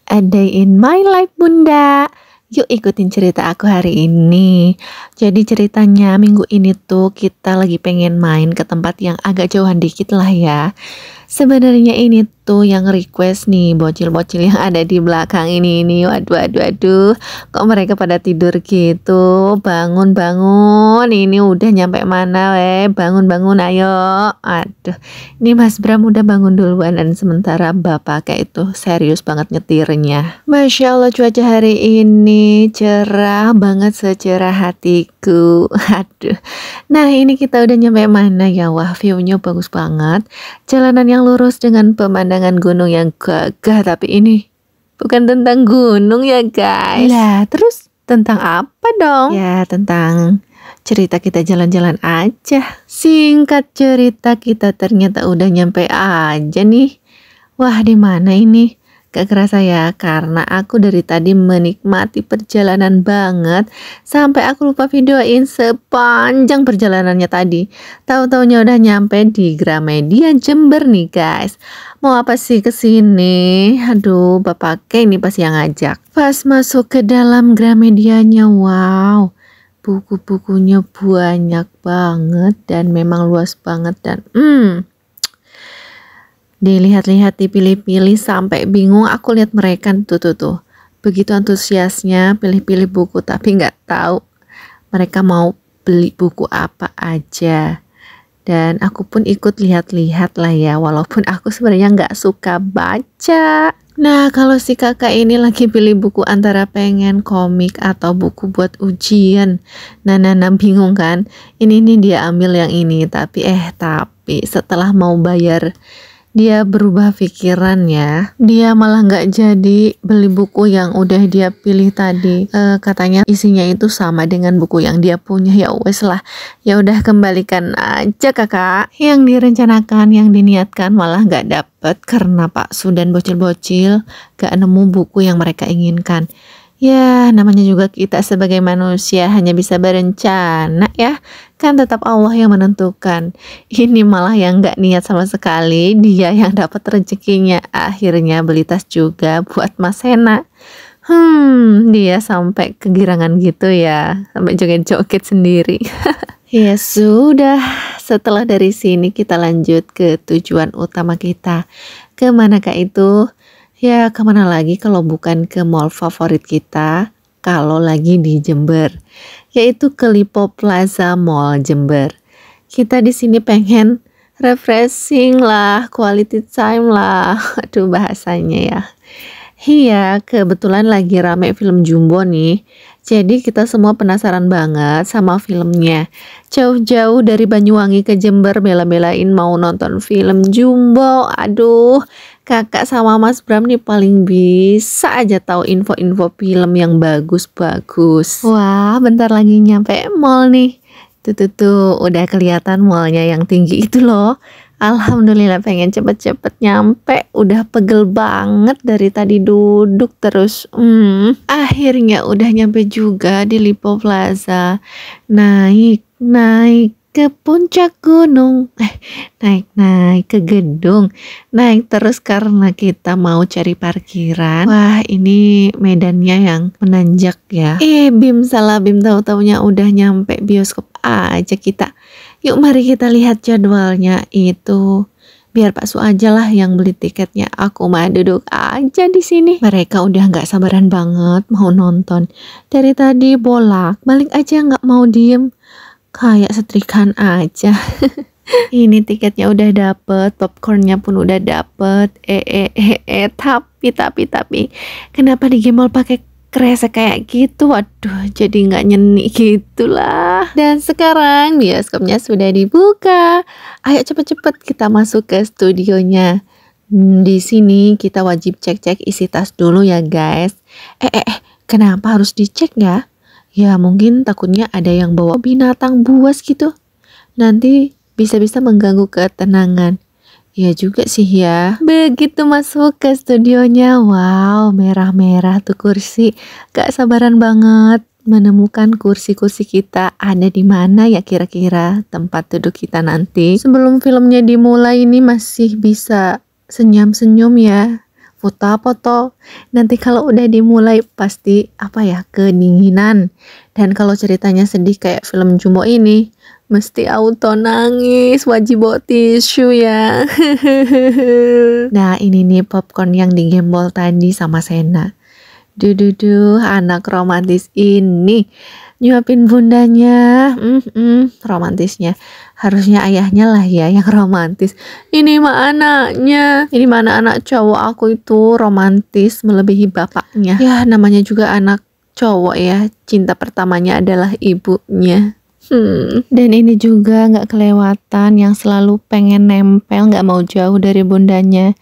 A Day in My Life Bunda. Yuk ikutin cerita aku hari ini. Jadi ceritanya minggu ini tuh kita lagi pengen main ke tempat yang agak jauhan dikit lah ya. Sebenarnya ini tuh yang request nih bocil-bocil yang ada di belakang ini. Waduh. Kok mereka pada tidur gitu? Bangun. Ini udah nyampe mana Bangun ayo. Aduh. Ini Mas Bram udah bangun duluan dan sementara bapak kayak itu serius banget nyetirnya. Masya Allah cuaca hari ini cerah banget secerah hatiku. Aduh. Nah ini kita udah nyampe mana ya? Wah view-nya bagus banget. Jalanan yang lurus dengan pemandangan gunung yang gagah. Tapi ini bukan tentang gunung ya guys. Lah terus tentang apa dong? Ya tentang cerita kita jalan-jalan aja. Singkat cerita kita ternyata udah nyampe aja nih. Wah di mana ini? Gak kerasa ya, karena aku dari tadi menikmati perjalanan banget sampai aku lupa videoin sepanjang perjalanannya tadi. Tahu-taunya udah nyampe di Gramedia Jember nih guys. Mau apa sih kesini? Aduh, bapaknya ini pasti yang ngajak. Pas masuk ke dalam Gramedianya, wow, buku-bukunya banyak banget dan memang luas banget dan dilihat-lihat, dipilih-pilih sampai bingung. Aku lihat mereka tuh. Begitu antusiasnya pilih-pilih buku, tapi nggak tahu mereka mau beli buku apa aja. Dan aku pun ikut lihat-lihat lah ya, walaupun aku sebenarnya nggak suka baca. Nah kalau si kakak ini lagi pilih buku antara pengen komik atau buku buat ujian. Nah bingung kan. Ini nih dia ambil yang ini, tapi setelah mau bayar dia berubah pikiran ya. Dia malah nggak jadi beli buku yang udah dia pilih tadi. Katanya isinya itu sama dengan buku yang dia punya. Ya wes lah. Ya udah kembalikan aja kakak. Yang direncanakan, yang diniatkan malah nggak dapet karena Pak Su dan bocil-bocil gak nemu buku yang mereka inginkan. Ya namanya juga kita sebagai manusia hanya bisa berencana ya. Kan tetap Allah yang menentukan. Ini malah yang gak niat sama sekali, dia yang dapat rezekinya. Akhirnya beli tas juga buat Mas Hena. Dia sampai kegirangan gitu ya. Sampai joget-joget sendiri. Ya sudah, setelah dari sini kita lanjut ke tujuan utama kita. Kemanakah itu? Ya kemana lagi kalau bukan ke mall favorit kita kalau lagi di Jember, yaitu ke Lipo Plaza Mall Jember. Kita di sini pengen refreshing lah, quality time lah. Aduh bahasanya ya. Iya, kebetulan lagi rame film Jumbo nih. Jadi kita semua penasaran banget sama filmnya. Jauh-jauh dari Banyuwangi ke Jember bela-belain mau nonton film Jumbo. Aduh, kakak sama Mas Bram nih paling bisa aja tahu info-info film yang bagus-bagus. Wah, bentar lagi nyampe mall nih. Tuh, udah kelihatan mallnya yang tinggi itu loh. Alhamdulillah pengen cepet-cepet nyampe. Udah pegel banget dari tadi duduk terus. Akhirnya udah nyampe juga di Lipo Plaza. Naik ke puncak gunung. Naik ke gedung. Naik terus karena kita mau cari parkiran. Wah ini medannya yang menanjak ya. Bim salah bim, tahu-taunya udah nyampe bioskop aja kita. Yuk mari kita lihat jadwalnya itu. Biar Pak Su aja lah yang beli tiketnya. Aku mah duduk aja di sini. Mereka udah nggak sabaran banget mau nonton. Dari tadi bolak-balik aja nggak mau diem. Kayak setrikaan aja. Ini tiketnya udah dapet, popcornnya pun udah dapet. Tapi kenapa di Gmall pakai kresek kayak gitu? Waduh, jadi nggak nyeni gitulah. Dan sekarang bioskopnya sudah dibuka. Ayo cepet-cepet kita masuk ke studionya. Di sini kita wajib cek-cek isi tas dulu ya guys. Kenapa harus dicek ya? Ya mungkin takutnya ada yang bawa binatang buas gitu. Nanti bisa-bisa mengganggu ketenangan. Ya juga sih ya. Begitu masuk ke studionya, wow merah-merah tuh kursi. Gak sabaran banget menemukan kursi-kursi kita ada di mana ya kira-kira tempat duduk kita nanti. Sebelum filmnya dimulai ini masih bisa senyum-senyum ya. foto. Nanti kalau udah dimulai pasti apa ya, kedinginan. Dan kalau ceritanya sedih kayak film Jumbo ini, mesti auto nangis, wajib bawa tisu ya. Nah, ini nih popcorn yang digembol tadi sama Sena. Duh, anak romantis ini nyuapin bundanya, romantisnya. Harusnya ayahnya lah ya yang romantis. Ini mah anaknya, ini mana anak cowok aku itu romantis melebihi bapaknya. Ya namanya juga anak cowok ya, cinta pertamanya adalah ibunya. Dan ini juga nggak kelewatan yang selalu pengen nempel, nggak mau jauh dari bundanya.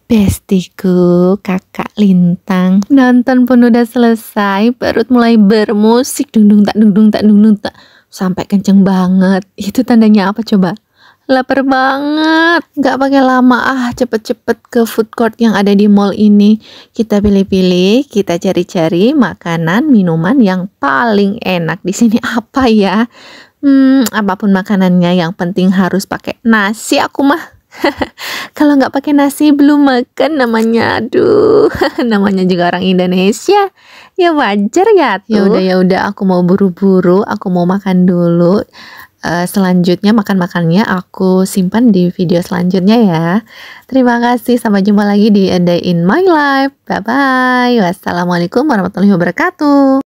Bestiku, kakak Lintang. Nonton pun udah selesai, perut mulai bermusik dung dung tak sampai kenceng banget. Itu tandanya apa coba? Lapar banget. Nggak pakai lama cepet-cepet ke food court yang ada di mall ini. Kita pilih-pilih, kita cari-cari makanan, minuman yang paling enak di sini apa ya? Apapun makanannya, yang penting harus pakai nasi aku mah. Kalau nggak pakai nasi belum makan namanya. Aduh, namanya juga orang Indonesia. Ya wajar ya tuh. Ya udah, aku mau buru-buru, aku mau makan dulu. Selanjutnya makan-makannya aku simpan di video selanjutnya ya. Terima kasih, sampai jumpa lagi di A Day in My Life. Bye bye. Wassalamualaikum warahmatullahi wabarakatuh.